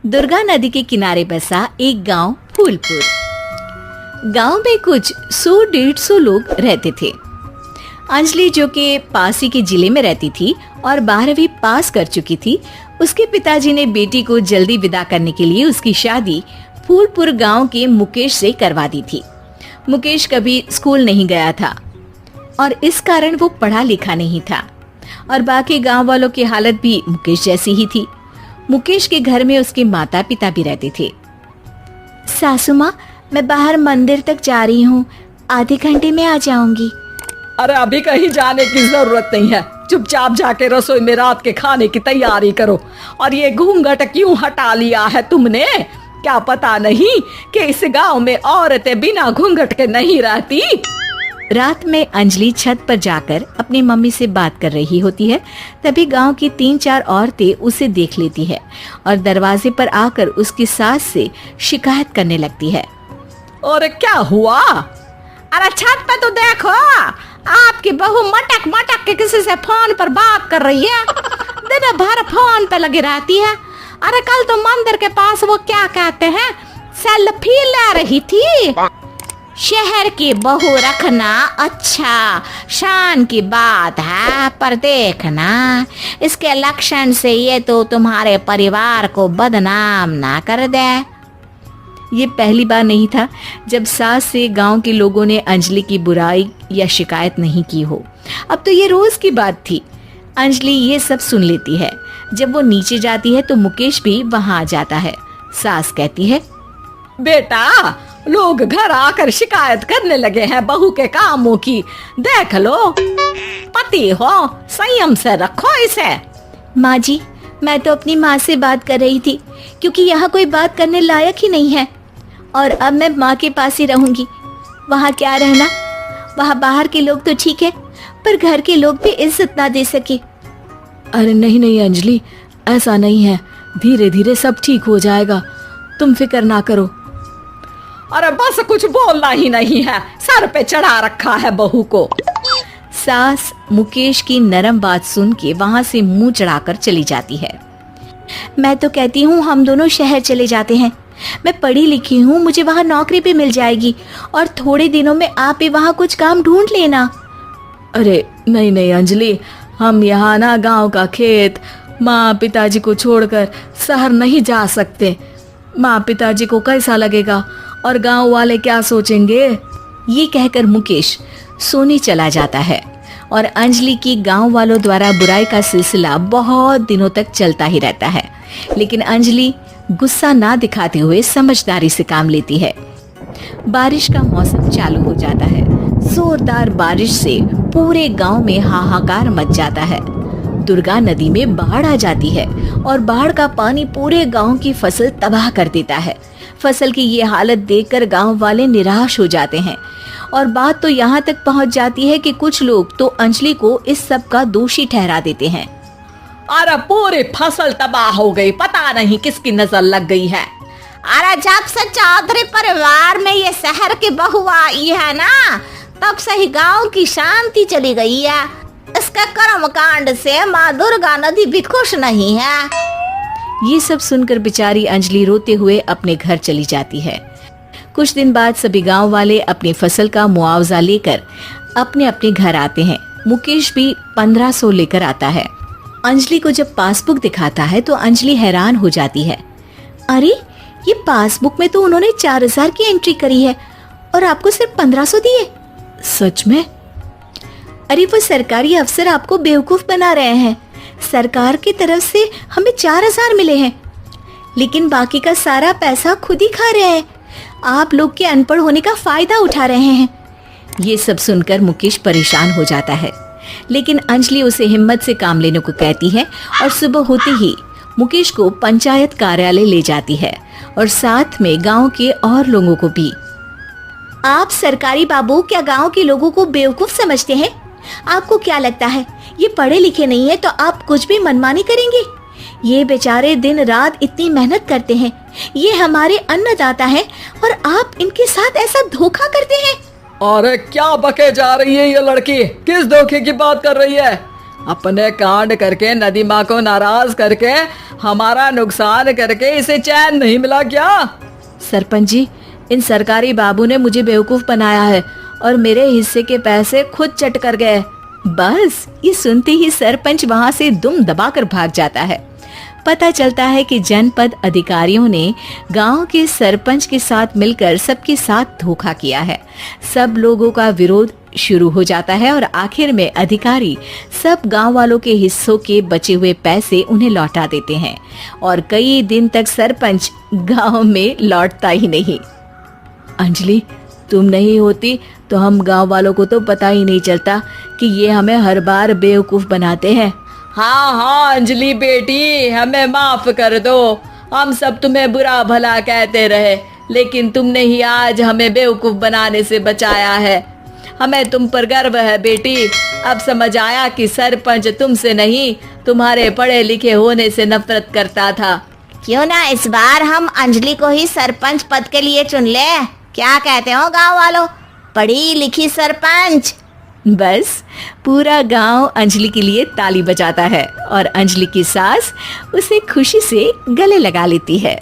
दुर्गा नदी के किनारे बसा एक गांव फूलपुर। गांव में कुछ 100-150 लोग रहते थे। अंजलि, जो कि पास ही के जिले में रहती थी और 12वीं पास कर चुकी थी, उसके पिताजी ने बेटी को जल्दी विदा करने के लिए उसकी शादी फूलपुर गांव के मुकेश से करवा दी थी। मुकेश कभी स्कूल नहीं गया था और इस कारण वो पढ़ा लिखा नहीं था और बाकी गांव वालों की हालत भी मुकेश जैसी ही थी। मुकेश के घर में उसके माता पिता भी रहते थे। सासू माँ, मैं बाहर मंदिर तक जा रही हूँ, आधे घंटे में आ जाऊंगी। अरे अभी कहीं जाने की जरूरत नहीं है, चुपचाप जाके रसोई में रात के खाने की तैयारी करो। और ये घूंघट क्यों हटा लिया है तुमने? क्या पता नहीं कि इस गांव में औरतें बिना घूंघट के नहीं रहती? रात में अंजलि छत पर जाकर अपनी मम्मी से बात कर रही होती है। तभी गांव की 3-4 औरतें उसे देख लेती है और दरवाजे पर आकर उसकी सास से शिकायत करने लगती है। और क्या हुआ? अरे छत पे तो देखो, आपकी बहू मटक मटक के किसी से फोन पर बात कर रही है। दिन भर फोन पे लगी रहती है। अरे कल तो मंदिर के पास वो क्या कहते हैं, सेल्फी ले रही थी। शहर की बहू रखना अच्छा शान की बात है, पर देखना इसके लक्षण से ये तो तुम्हारे परिवार को बदनाम ना कर दे। ये पहली बार नहीं था जब सास से गांव के लोगों ने अंजलि की बुराई या शिकायत नहीं की हो। अब तो ये रोज की बात थी। अंजलि ये सब सुन लेती है। जब वो नीचे जाती है तो मुकेश भी वहां आ जाता है। सास कहती है, बेटा, लोग घर आकर शिकायत करने लगे हैं बहू के कामों की। देख लो, पति हो, संयम से रखो इसे। माँ जी, मैं तो अपनी माँ से बात कर रही थी क्योंकि यहाँ कोई बात करने लायक ही नहीं है और अब मैं माँ के पास ही रहूंगी। वहाँ क्या रहना, वहाँ बाहर के लोग तो ठीक है पर घर के लोग भी इज्जत ना दे सके। अरे नहीं अंजलि, ऐसा नहीं है, धीरे धीरे सब ठीक हो जाएगा, तुम फिक्र ना करो। अरे बस कुछ बोलना ही नहीं है, सर पे चढ़ा रखा है बहू को। सास मुकेश की नरम बात सुन के वहाँ से मुंह चढ़ाकर चली जाती है। मैं तो कहती हूँ हम दोनों शहर चले जाते हैं। मैं पढ़ी लिखी हूँ, मुझे वहाँ नौकरी भी मिल जाएगी और थोड़े दिनों में आप भी वहाँ कुछ काम ढूंढ लेना। अरे नहीं अंजलि, हम यहाँ ना गांव का खेत, माँ पिताजी को छोड़कर शहर नहीं जा सकते। माँ पिताजी को कैसा लगेगा और गांव वाले क्या सोचेंगे? ये कहकर मुकेश सोने चला जाता है और अंजलि की गांव वालों द्वारा बुराई का सिलसिला बहुत दिनों तक चलता ही रहता है। लेकिन अंजलि गुस्सा ना दिखाते हुए समझदारी से काम लेती है। बारिश का मौसम चालू हो जाता है। जोरदार बारिश से पूरे गांव में हाहाकार मच जाता है। दुर्गा नदी में बाढ़ आ जाती है और बाढ़ का पानी पूरे गांव की फसल तबाह कर देता है। फसल की ये हालत देखकर गांव वाले निराश हो जाते हैं और बात तो यहाँ तक पहुँच जाती है कि कुछ लोग तो अंजलि को इस सब का दोषी ठहरा देते हैं। अरे पूरी फसल तबाह हो गई, पता नहीं किसकी नजर लग गई है। अरे जब से चौधरी परिवार में ये शहर की बहू आई है ना, तब से ही गांव की शांति चली गई है। इसके कर्म कांड से माँ दुर्गा नदी भी खुश नहीं है। ये सब सुनकर बेचारी अंजलि रोते हुए अपने घर चली जाती है। कुछ दिन बाद सभी गांव वाले अपनी फसल का मुआवजा लेकर अपने अपने घर आते हैं। मुकेश भी 1500 लेकर आता है। अंजलि को जब पासबुक दिखाता है तो अंजलि हैरान हो जाती है। अरे, ये पासबुक में तो उन्होंने 4000 की एंट्री करी है और आपको सिर्फ 1500 दिए। सच में? अरे, वो सरकारी अफसर आपको बेवकूफ बना रहे हैं। सरकार की तरफ से हमें 4000 मिले हैं, लेकिन बाकी का सारा पैसा खुद ही खा रहे हैं। आप लोग के अनपढ़ होने का फायदा उठा रहे हैं। ये सब सुनकर मुकेश परेशान हो जाता है, लेकिन अंजलि उसे हिम्मत से काम लेने को कहती है और सुबह होते ही मुकेश को पंचायत कार्यालय ले जाती है और साथ में गांव के और लोगों को भी। आप सरकारी बाबू क्या गांव के लोगों को बेवकूफ समझते हैं? आपको क्या लगता है ये पढ़े लिखे नहीं है तो आप कुछ भी मनमानी करेंगे? ये बेचारे दिन रात इतनी मेहनत करते हैं, ये हमारे अन्नदाता हैं और आप इनके साथ ऐसा धोखा करते हैं। अरे क्या बके जा रही है ये लड़की, किस धोखे की बात कर रही है? अपने कांड करके नदी माँ को नाराज करके हमारा नुकसान करके इसे चैन नहीं मिला क्या? सरपंच जी, इन सरकारी बाबू ने मुझे बेवकूफ बनाया है और मेरे हिस्से के पैसे खुद चट कर गए। बस ये सुनते ही सरपंच वहां से दुम दबाकर भाग जाता है। पता चलता है कि जनपद अधिकारियों ने गांव के सरपंच के साथ मिलकर सबके साथ धोखा किया है। सब लोगों का विरोध शुरू हो जाता है और आखिर में अधिकारी सब गांव वालों के हिस्सों के बचे हुए पैसे उन्हें लौटा देते हैं और कई दिन तक सरपंच गांव में लौटता ही नहीं। अंजलि, तुम नहीं होती तो हम गांव वालों को तो पता ही नहीं चलता कि ये हमें हर बार बेवकूफ बनाते हैं। हाँ हाँ अंजलि बेटी, हमें माफ कर दो। हम सब तुम्हें बुरा भला कहते रहे, लेकिन तुमने ही आज हमें बेवकूफ बनाने से बचाया है। हमें तुम पर गर्व है बेटी। अब समझ आया कि सरपंच तुमसे नहीं, तुम्हारे पढ़े लिखे होने से नफरत करता था। क्यों ना इस बार हम अंजलि को ही सरपंच पद के लिए चुन ले? क्या कहते हो गांव वालों? पढ़ी लिखी सरपंच। बस पूरा गांव अंजलि के लिए ताली बजाता है और अंजलि की सास उसे खुशी से गले लगा लेती है।